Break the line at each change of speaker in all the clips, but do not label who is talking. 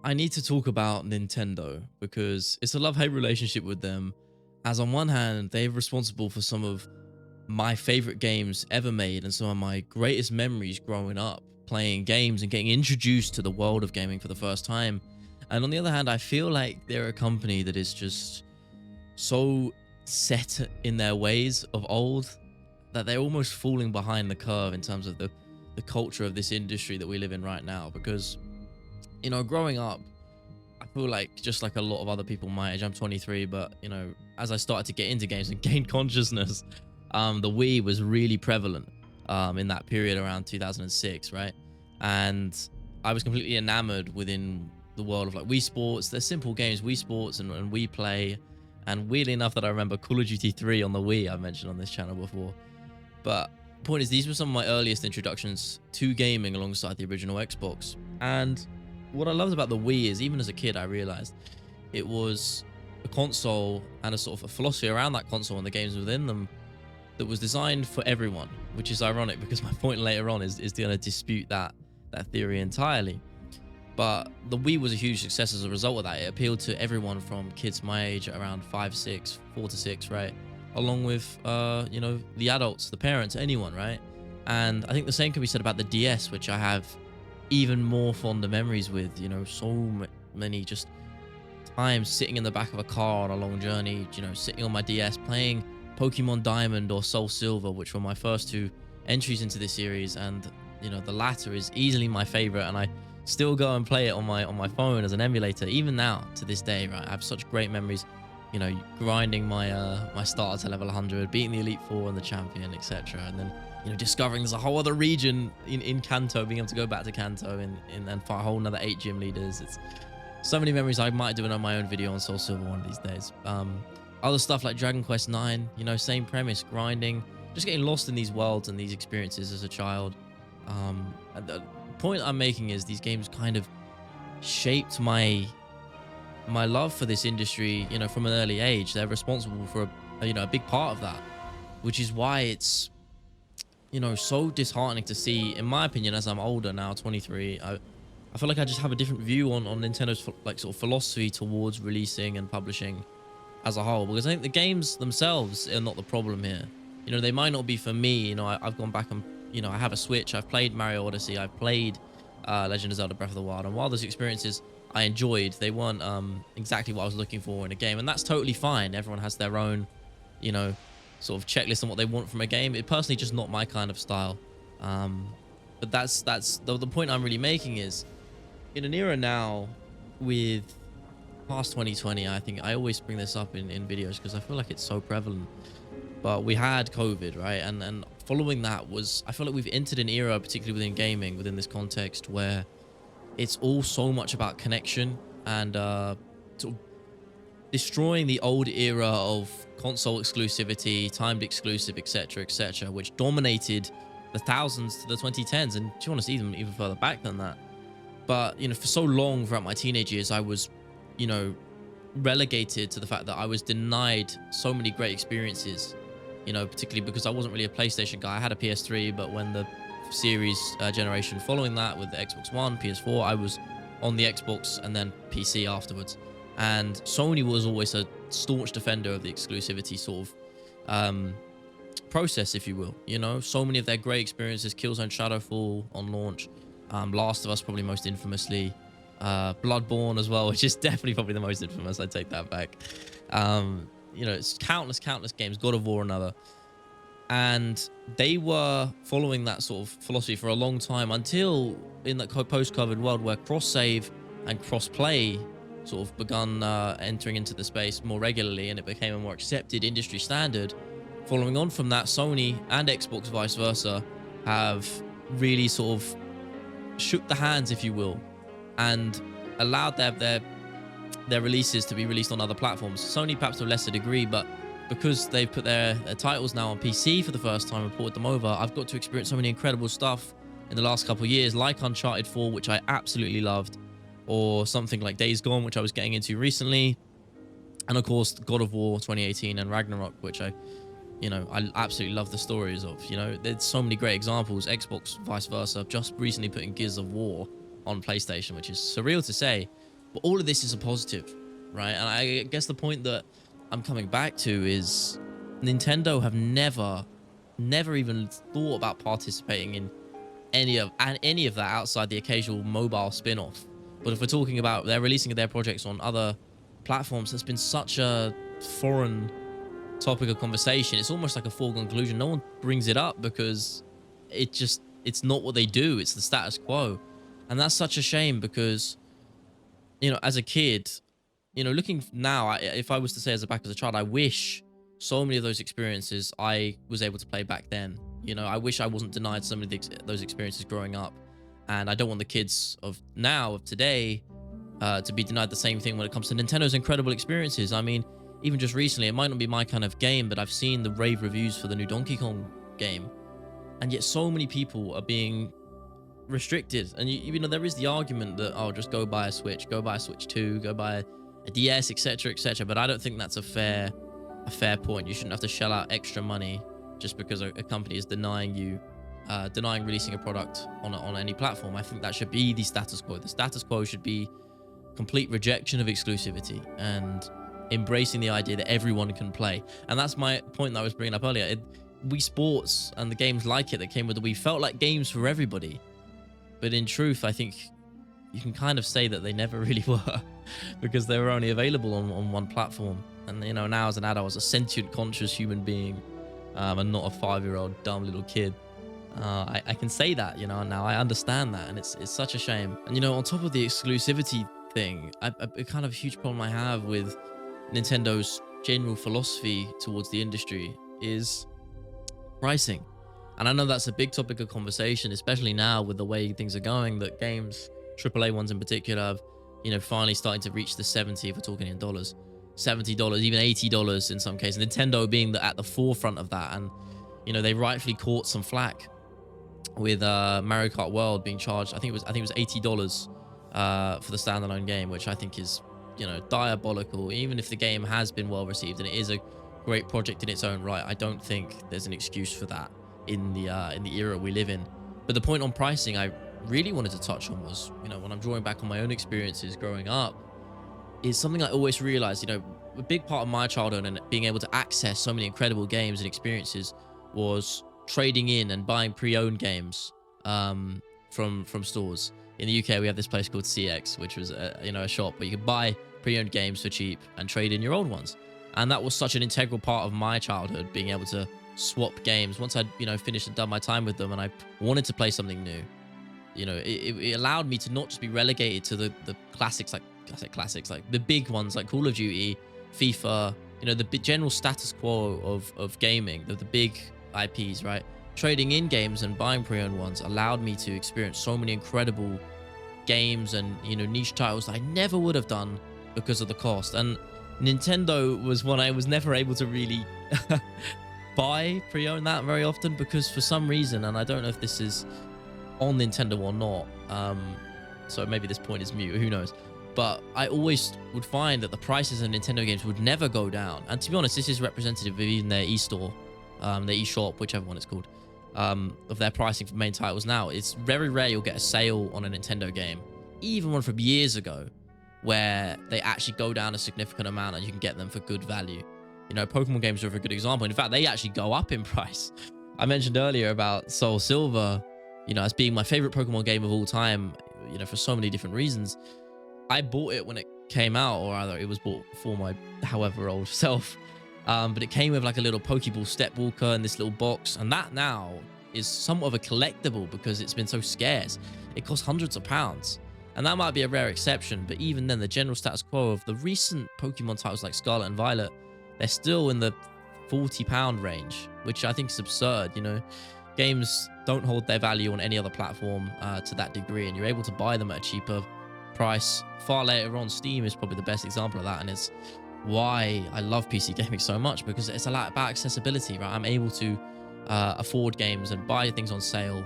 I need to talk about Nintendo because it's a love-hate relationship with them. As on one hand, they're responsible for some of my favorite games ever made and some of my greatest memories growing up playing games and getting introduced to the world of gaming for the first time. And on the other hand, I feel like they're a company that is just so set in their ways of old that they're almost falling behind the curve in terms of the culture of this industry that we live in right now. Because growing up, I feel like just like a lot of other people my age, I'm 23, but as I started to get into games and gain consciousness, the Wii was really prevalent in that period around 2006, right? And I was completely enamored within the world of like Wii Sports. They're simple games, Wii Sports and Wii Play. And weirdly enough, that I remember Call of Duty 3 on the Wii, I've mentioned on this channel before. But point is, these were some of my earliest introductions to gaming alongside the original Xbox. And what I loved about the Wii is, even as a kid, I realized it was a console and a sort of a philosophy around that console and the games within them that was designed for everyone, which is ironic because my point later on is going to dispute that theory entirely. But the Wii was a huge success as a result of that. It appealed to everyone from kids my age, around 5, 6, 4 to 6, right? Along with, the adults, the parents, anyone, right? And I think the same can be said about the DS, which I have even more fonder memories with, so many just times sitting in the back of a car on a long journey, sitting on my DS playing Pokemon Diamond or Soul Silver, which were my first two entries into this series. And, the latter is easily my favorite. And I still go and play it on my phone as an emulator, even now to this day, right? I have such great memories, grinding my starter to level 100, beating the Elite Four and the champion, etc. And then, discovering there's a whole other region in Kanto, being able to go back to Kanto and fight a whole another 8 gym leaders. It's so many memories. I might do it on my own video on Soul Silver one of these days. Other stuff like Dragon Quest 9, same premise, grinding, just getting lost in these worlds and these experiences as a child. And the point I'm making is these games kind of shaped my love for this industry, from an early age. They're responsible for a big part of that, which is why it's so disheartening to see, in my opinion, as I'm older now, 23. I feel like I just have a different view on Nintendo's sort of philosophy towards releasing and publishing as a whole, because I think the games themselves are not the problem here. They might not be for me. I've gone back and I have a Switch. I've played Mario Odyssey. I've played Legend of Zelda Breath of the Wild, and while those experiences I enjoyed, they weren't exactly what I was looking for in a game, and that's totally fine. Everyone has their own sort of checklist on what they want from a game. It personally just not my kind of style. But that's the point I'm really making is, in an era now with past 2020, I think I always bring this up in videos because I feel like it's so prevalent. But we had COVID, right? And following that I feel like we've entered an era, particularly within gaming, within this context, where it's all so much about connection and sort of destroying the old era of console exclusivity, timed exclusive, etc., which dominated the thousands to the 2010s, and to be honest, even further back than that. But for so long throughout my teenage years, I was relegated to the fact that I was denied so many great experiences, particularly because I wasn't really a PlayStation guy. I had a PS3, but when the series generation following that with the Xbox One, PS4, I was on the Xbox and then PC afterwards. And Sony was always a staunch defender of the exclusivity sort of process, if you will. So many of their great experiences, Killzone Shadowfall on launch, Last of Us probably most infamously, Bloodborne as well, which is definitely probably the most infamous. I take that back. It's countless games, God of War another. And they were following that sort of philosophy for a long time, until in that post-COVID world where cross-save and cross-play sort of begun entering into the space more regularly, and it became a more accepted industry standard. Following on from that, Sony and Xbox vice versa have really sort of shook the hands, if you will, and allowed their releases to be released on other platforms. Sony perhaps to a lesser degree, but because they've put their titles now on PC for the first time and ported them over, I've got to experience so many incredible stuff in the last couple of years, like Uncharted 4, which I absolutely loved, or something like Days Gone, which I was getting into recently, and of course God of War 2018 and Ragnarok, which I absolutely love the stories of. There's so many great examples. Xbox vice versa, just recently putting Gears of War on PlayStation, which is surreal to say, But all of this is a positive, right? And I guess the point that I'm coming back to is Nintendo have never even thought about participating in any of that outside the occasional mobile spin-off. But if we're talking about they're releasing their projects on other platforms, that's been such a foreign topic of conversation. It's almost like a foregone conclusion. No one brings it up because it's not what they do. It's the status quo. And that's such a shame because, as a kid, looking now, if I was to say as a child, I wish so many of those experiences I was able to play back then. I wish I wasn't denied some of those experiences growing up. And I don't want the kids of today, to be denied the same thing when it comes to Nintendo's incredible experiences. I mean, even just recently, it might not be my kind of game, but I've seen the rave reviews for the new Donkey Kong game. And yet so many people are being restricted. And there is the argument that, oh, just go buy a Switch, go buy a Switch 2, go buy a DS, etc., etc. But I don't think that's a fair point. You shouldn't have to shell out extra money just because a company is denying releasing a product on any platform. I think that should be the status quo. The status quo should be complete rejection of exclusivity and embracing the idea that everyone can play. And that's my point that I was bringing up earlier. Wii Sports and the games like it that came with the Wii felt like games for everybody. But in truth, I think you can kind of say that they never really were because they were only available on one platform. And, now as an adult, as a sentient, conscious human being, and not a 5-year-old dumb little kid, I can say that, now I understand that. And it's such a shame. And, on top of the exclusivity thing, a kind of huge problem I have with Nintendo's general philosophy towards the industry is pricing. And I know that's a big topic of conversation, especially now with the way things are going, that games, AAA ones in particular, have, finally starting to reach the 70, if we're talking in dollars, $70, even $80 in some cases. Nintendo being at the forefront of that. And, they rightfully caught some flack with Mario Kart World being charged. I think it was $80 for the standalone game, which I think is, diabolical. Even if the game has been well received and it is a great project in its own right, I don't think there's an excuse for that in the era we live in. But the point on pricing I really wanted to touch on was, when I'm drawing back on my own experiences growing up, is something I always realized, a big part of my childhood and being able to access so many incredible games and experiences was trading in and buying pre-owned games from stores. In the UK, we have this place called CX, which was a shop where you could buy pre-owned games for cheap and trade in your old ones. And that was such an integral part of my childhood, being able to swap games once I'd finished and done my time with them and I wanted to play something new. It allowed me to not just be relegated to the classics, like the big ones like Call of Duty, FIFA, the general status quo of gaming, the big IPs, right? Trading in games and buying pre-owned ones allowed me to experience so many incredible games and niche titles that I never would have done because of the cost. And Nintendo was one I was never able to really buy pre-owned that very often because for some reason, and I don't know if this is on Nintendo or not, so maybe this point is mute, who knows, but I always would find that the prices of Nintendo games would never go down. And to be honest, this is representative of even their e-store, their e-shop, whichever one it's called, of their pricing for main titles now. It's very rare you'll get a sale on a Nintendo game, even one from years ago, where they actually go down a significant amount and you can get them for good value. Pokemon games are a very good example. In fact, they actually go up in price. I mentioned earlier about Soul Silver, as being my favorite Pokemon game of all time, for so many different reasons. I bought it when it came out, or rather it was bought for my however old self. But it came with like a little Pokeball step walker and this little box. And that now is somewhat of a collectible because it's been so scarce. It costs hundreds of pounds. And that might be a rare exception, but even then, the general status quo of the recent Pokemon titles like Scarlet and Violet, they're still in the £40 range, which I think is absurd. Games don't hold their value on any other platform to that degree, and you're able to buy them at a cheaper price far later on. Steam is probably the best example of that, and it's why I love PC gaming so much, because it's a lot about accessibility, right? I'm able to afford games and buy things on sale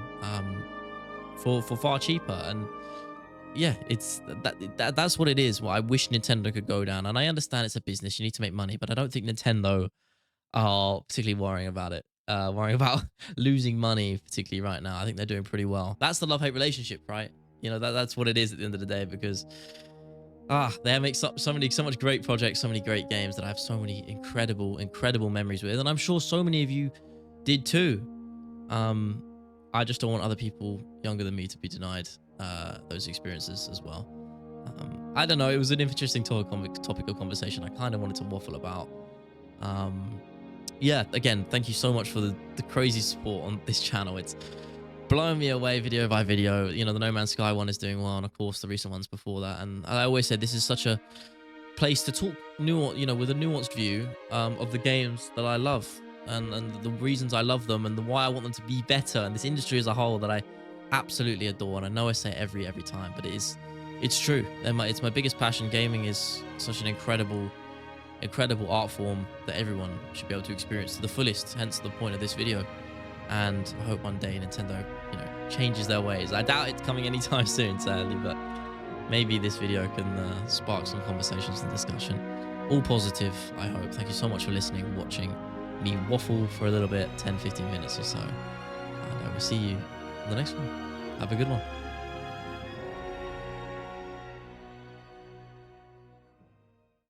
for far cheaper, and yeah, it's that's what it is. What I wish Nintendo could go down. And I understand it's a business, you need to make money, but I don't think Nintendo are particularly worrying about it, worrying about losing money particularly right now. I think they're doing pretty well. That's the love-hate relationship, right? That's what it is at the end of the day, because They make so much great projects, so many great games that I have so many incredible memories with, and I'm sure so many of you did too. Um, I just don't want other people younger than me to be denied those experiences as well. I don't know. It was an interesting topic of conversation. I kind of wanted to waffle about. Um, yeah. Again, thank you so much for the crazy support on this channel. It's blowing me away video by video. You know, the No Man's Sky one is doing well, and of course the recent ones before that. And I always said this is such a place to talk with a nuanced view of the games that I love, and the reasons I love them, and why I want them to be better, and this industry as a whole that I absolutely adore. And I know I say it every time, but it's true. It's my biggest passion. Gaming is such an incredible art form that everyone should be able to experience to the fullest, hence the point of this video. And I hope one day Nintendo, changes their ways. I doubt it's coming anytime soon, sadly, but maybe this video can spark some conversations and discussion. All positive, I hope. Thank you so much for listening, watching me waffle for a little bit, 10-15 minutes or so. And I will see you in the next one. Have a good one.